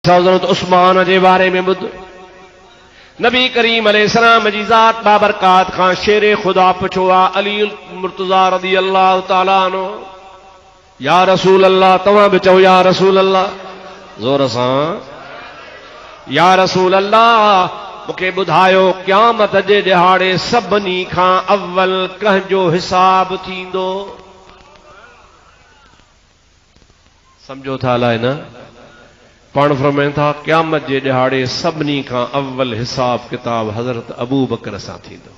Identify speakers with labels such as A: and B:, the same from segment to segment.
A: हज़रत उस्मान जे बारे में ॿुध। नबी करीम अलैहिस्सलाम जी ज़ात बाबरकात खां शेर खुदा पुछो आ अली मुर्तज़ा रज़ी अल्लाह ताला अन्हु, या रसूल अल्लाह, तव्हां बि चओ या रसूल अल्लाह ज़ोर सां, या रसूल अल्लाह मूंखे ॿुधायो क़यामत जे ॾिहाड़े सभिनी खां अव्वल कंहिंजो हिसाब थींदो? समझो था अलाए न? पाण फरमाइनि था क़यामत जे ॾिहाड़े सभिनी खां अव्वल हिसाब किताब हज़रत अबू बकर सां थींदो।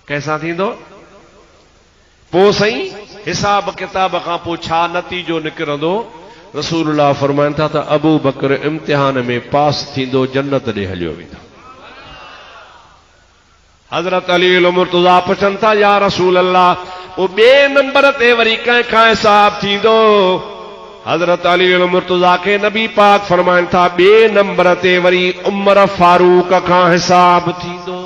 A: कंहिंसां थींदो? पोइ सही हिसाब किताब खां पोइ छा नतीजो निकिरंदो? रसूलुल्लाह फरमाइनि था त अबू बकर इम्तिहान में पास थींदो, जन्नत ॾे हलियो वेंदो। हज़रत अली मुर्तज़ा पुछनि था या रसूल अल्लाह पोइ ॿिए नंबर ते वरी कंहिंखां हिसाब थींदो? हज़रत अली मुर्तज़ा के नबी पाक फरमाइनि था ॿिए नंबर ते वरी उमर फारूक खां हिसाब थींदो।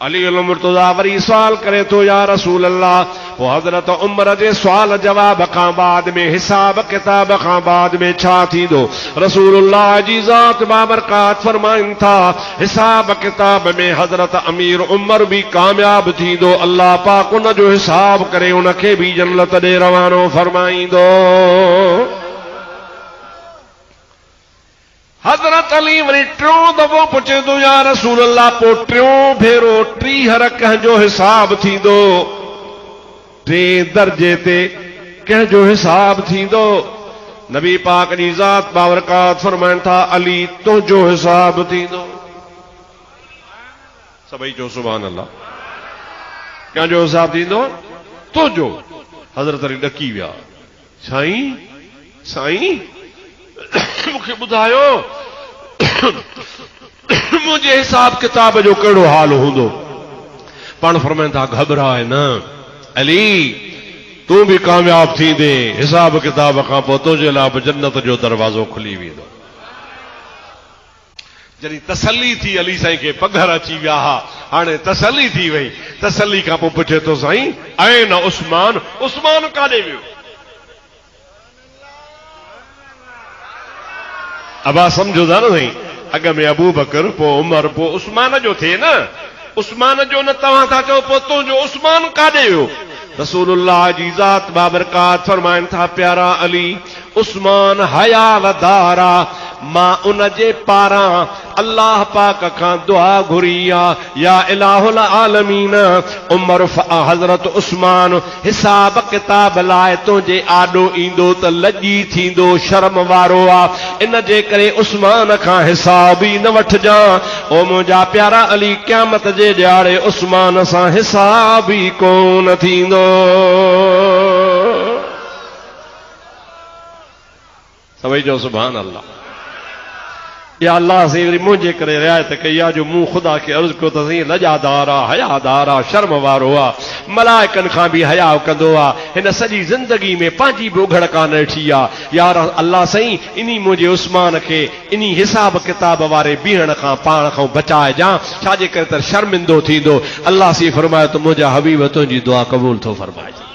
A: अली मुर्तज़ा वरी सवाल करे थो या रसूल अल्लाह पोइ हज़रत उमर जे सवाल जवाब खां बाद में हिसाब किताब खां बाद में छा थींदो? रसूलुल्लाह जी ज़ात बाबरकात फरमाइनि था हिसाब किताब में हज़रत अमीर उमर भी कामयाब थींदो, अल्लाह पाक उन जो हिसाब करे उनखे भी जन्नत ॾे रवानो फरमाईंदो। हज़रत अली वरी टियों दफ़ो पुछे थो या रसूल अल्लाह पोइ टियों भेरो टीहर कंहिंजो हिसाब थींदो? टे दर्जे ते कंहिंजो हिसाब थींदो? नबी पाक जी ज़ात बाबरकात फरमाइनि था अली तुंहिंजो हिसाब थींदो। सभई चओ सुभान अल्लाह। कंहिंजो हिसाब थींदो? तुंहिंजो। हज़रत अली ॾकी विया, साईं साईं मूंखे ॿुधायो मुंहिंजे हिसाब किताब जो कहिड़ो हाल हूंदो? पाण फरमाइनि था घबराए न अली, तूं भी कामयाब थींदे, हिसाब किताब खां पोइ तुंहिंजे लाइ बि जन्नत जो दरवाज़ो खुली वेंदो। जॾहिं तसल्ली थी अली साईं खे पघर अची विया हा, हाणे तसल्ली थी वई। तसल्ली खां पोइ पुछे थो साईं ऐं न उस्मान, उस्मान काॾे वियो? अबा समझो था न साईं, अॻ में अबू बकर पोइ उमर पोइ उस्मान जो थिए न, उस्मान जो न तव्हां था चओ पोइ तुंहिंजो उस्मान काॾे वियो? रसूलुल्लाह जी ज़ात बाबरकात फरमाइनि था प्यारा अली उस्मान हयावदारा, मां उन जे पारां अल्लाह पाक खां दुआ घुरी आहे या इलाहुल आलमीन उमर हज़रत उस्मान हिसाब किताब लाइ तुंहिंजे आॾो ईंदो त लॼी थींदो, शर्म वारो आहे, इन जे करे उस्मान खां हिसाब ई न वठजांइ। ओ मुंहिंजा प्यारा अली क़यामत जे ॾियारे उस्मान सां हिसाब ई कोन थींदो। सभई चओ सुभान अल्लाह। या अल्लाह से वरी मुंहिंजे करे रियायत कई आहे जो मूं ख़ुदा खे अर्ज़ु कयो त साईं लॼादार आहे, हयादार आहे, शर्म वारो आहे, मलाइकनि खां बि हया कंदो आहे, हिन सॼी ज़िंदगी में पंहिंजी बि उघड़ कान ॾिठी आहे। यार अल्लाह साईं इन्ही मुंहिंजे उस्मान खे इन्ही हिसाब किताब वारे बीहण खां पाण खां बचाइजां, छाजे करे त शर्मिंदो थींदो। अल्लाह से फरमायो त मुंहिंजा हबीब तुंहिंजी दुआ क़बूल थो फरमाइजांइ।